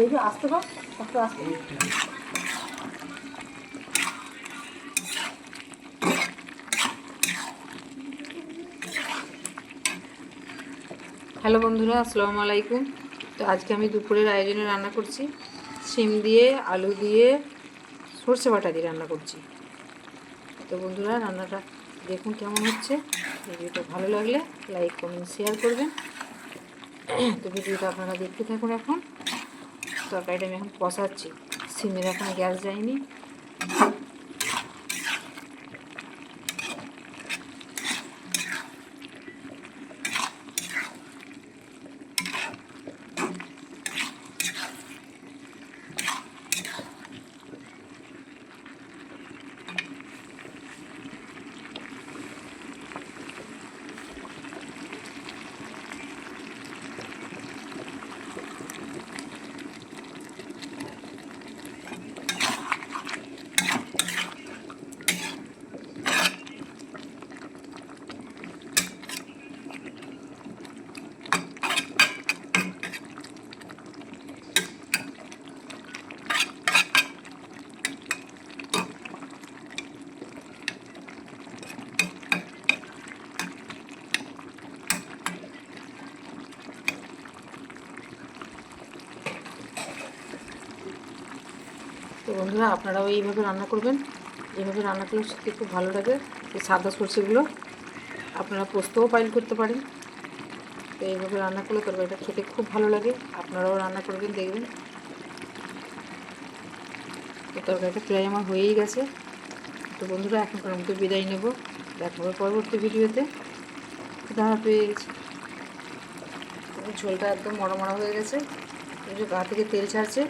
এই যে আসতে পার একটু আসতে। হ্যালো বন্ধুরা, আসসালামু আলাইকুম। তো আজকে আমি দুপুরের আয়োজনে রান্না করছি শিম দিয়ে, আলু দিয়ে, সর্ষে বাটা দিয়ে রান্না করছি। তো বন্ধুরা, রান্নাটা দেখুন কেমন হচ্ছে। ভিডিওটা ভালো লাগলে লাইক কমেন্ট শেয়ার করবেন। তো ভিডিওটা আপনারা দেখতে থাকুন। এখন তরকারিটা আমি এখন কষাচ্ছি, শিমের এখন গ্যাস যায়নি। তো বন্ধুরা, আপনারাও এইভাবে রান্না করবেন। এইভাবে রান্না করলে সত্যি খুব ভালো লাগে। এই সাদা সর্ষেগুলো আপনারা পোস্তও পাইল করতে পারেন। তো এইভাবে রান্না করলে তরকারিটা খেতে খুব ভালো লাগে। আপনারাও রান্না করবেন, দেখবেন। তো তরকারিটা প্রায় আমার হয়েই গেছে। তো বন্ধুরা, এখনকার মতো বিদায় নেব। দেখা হবে পরবর্তী ভিডিওতে। খুদা হাফেজ। ঝোলটা একদম মরা মরা হয়ে গেছে, গা থেকে তেল ছাড়ছে।